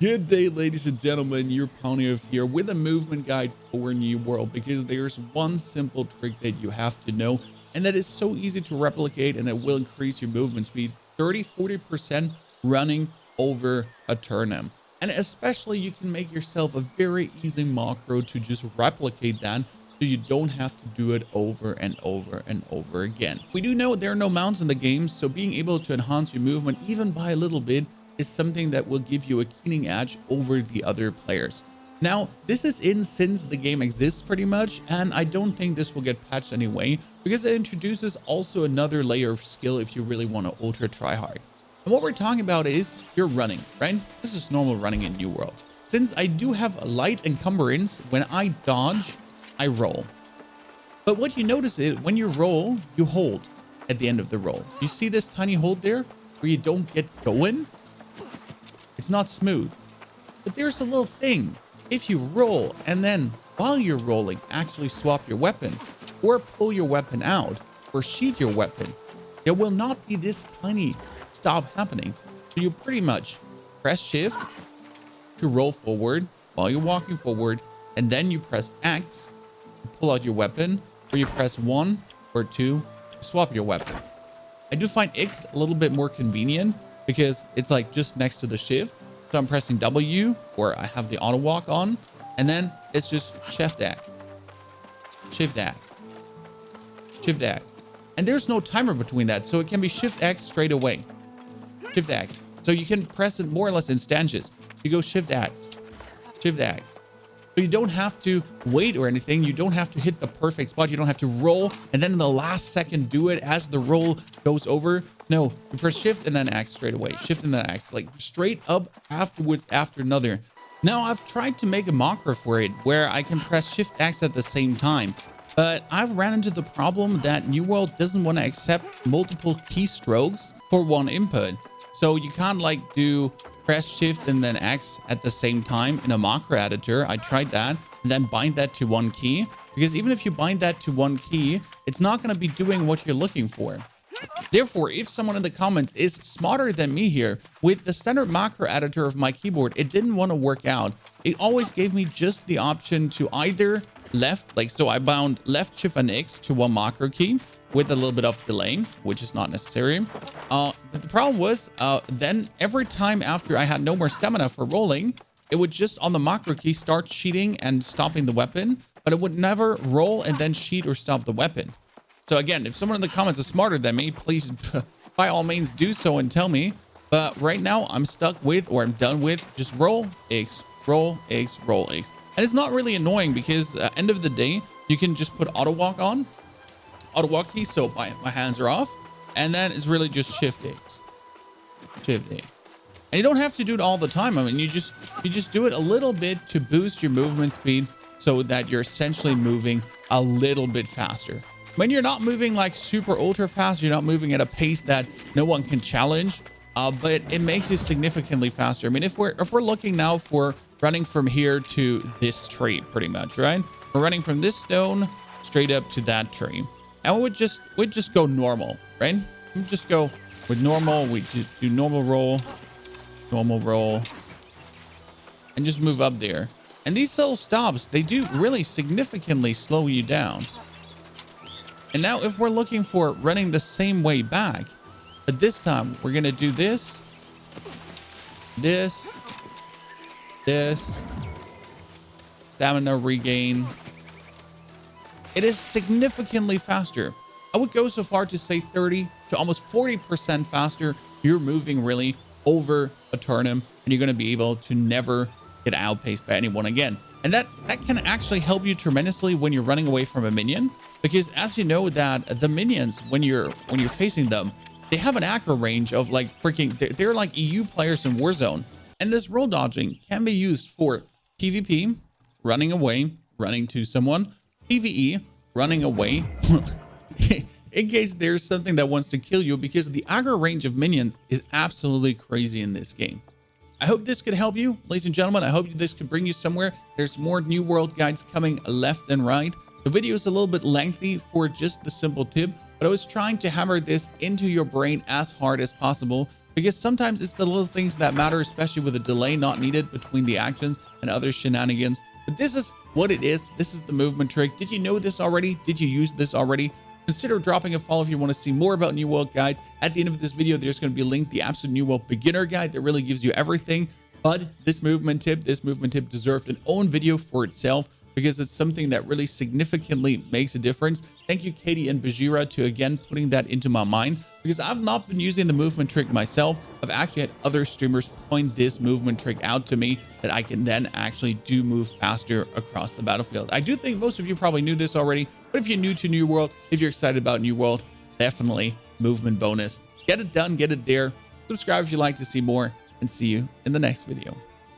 Good day, ladies and gentlemen, your PV here with a movement guide for New World, because there's one simple trick that you have to know, and that is so easy to replicate, and it will increase your movement speed 30-40% running over a turnip. And especially you can make yourself a very easy macro to just replicate that, so you don't have to do it over and over and over again. We do know there are no mounts in the game, so being able to enhance your movement even by a little bit is something that will give you a keening edge over the other players. Now, this is in since the game exists pretty much, and I don't think this will get patched anyway, because it introduces also another layer of skill if you really want to ultra try hard. And what we're talking about is you're running, right? This is normal running in New World. Since I do have a light encumbrance, when I dodge, I roll. But what you notice is when you roll, you hold at the end of the roll. You see this tiny hold there where you don't get going? It's not smooth. But there's a little thing. If you roll and then while you're rolling actually swap your weapon or pull your weapon out or sheath your weapon, there will not be this tiny stop happening. So you pretty much press shift to roll forward while you're walking forward, and then you press X to pull out your weapon, or you press 1 or 2 to swap your weapon. I do find X a little bit more convenient because it's like just next to the shift. So I'm pressing W, or I have the auto walk on, and then it's just shift X, shift X, shift X. And there's no timer between that. So it can be shift X straight away, shift X. So you can press it more or less in stanches. You go shift X, shift X. So you don't have to wait or anything. You don't have to hit the perfect spot. You don't have to roll and then in the last second do it as the roll goes over. No, you press shift and then X straight away. Shift and then X, like straight up afterwards after another. Now I've tried to make a macro for it where I can press shift X at the same time, but I've ran into the problem that New World doesn't want to accept multiple keystrokes for one input. So you can't like do press shift and then X at the same time in a macro editor. I tried that, and then bind that to one key, because even if you bind that to one key, it's not going to be doing what you're looking for. Therefore, if someone in the comments is smarter than me here, with the standard macro editor of my keyboard, it didn't want to work out. It always gave me just the option to either left, like so I bound left shift and X to one macro key with a little bit of delay, which is not necessary. But the problem was then every time after I had no more stamina for rolling, it would just on the macro key start cheating and stopping the weapon, but it would never roll and then cheat or stop the weapon. So again, if someone in the comments is smarter than me, please by all means do so and tell me. But right now I'm stuck with, or I'm done with, just roll X, roll X, roll X. And it's not really annoying because end of the day, you can just put auto walk on, auto walk key, so my hands are off, and then it's really just shift X, shift X. And you don't have to do it all the time. I mean, you just do it a little bit to boost your movement speed so that you're essentially moving a little bit faster. When you're not moving like super ultra fast, you're not moving at a pace that no one can challenge, but it makes you significantly faster. I mean, if we're looking now for running from here to this tree, pretty much, right? We're running from this stone straight up to that tree, and we'd just go normal, right? We'd just go with normal. We just do normal roll, and just move up there. And these little stops, they do really significantly slow you down. And now if we're looking for running the same way back, but this time we're going to do this, stamina regain. It is significantly faster. I would go so far to say 30 to almost 40% faster. You're moving really over a turnip, and you're going to be able to never get outpaced by anyone again. And that can actually help you tremendously when you're running away from a minion, because as you know that the minions, when you're facing them, they have an aggro range of like freaking, they're like EU players in Warzone. And this roll dodging can be used for PvP, running away, running to someone, PVE, running away, in case there's something that wants to kill you, because the aggro range of minions is absolutely crazy in this game. I hope this could help you, ladies and gentlemen. I hope this could bring you somewhere. There's more New World guides coming left and right. The video is a little bit lengthy for just the simple tip, but I was trying to hammer this into your brain as hard as possible because sometimes it's the little things that matter, especially with a delay not needed between the actions and other shenanigans. But this is what it is. This is the movement trick. Did you know this already? Did you use this already? Consider dropping a follow if you want to see more about New World guides. At the end of this video, there's going to be linked the absolute New World beginner guide that really gives you everything. But this movement tip deserved an own video for itself, because it's something that really significantly makes a difference. Thank you, Katie and Bajira, to again putting that into my mind, because I've not been using the movement trick myself. I've actually had other streamers point this movement trick out to me that I can then actually move faster across the battlefield. I do think most of you probably knew this already, but if you're new to New World, if you're excited about New World, definitely movement bonus. Get it done, get it there. Subscribe if you'd like to see more, and see you in the next video.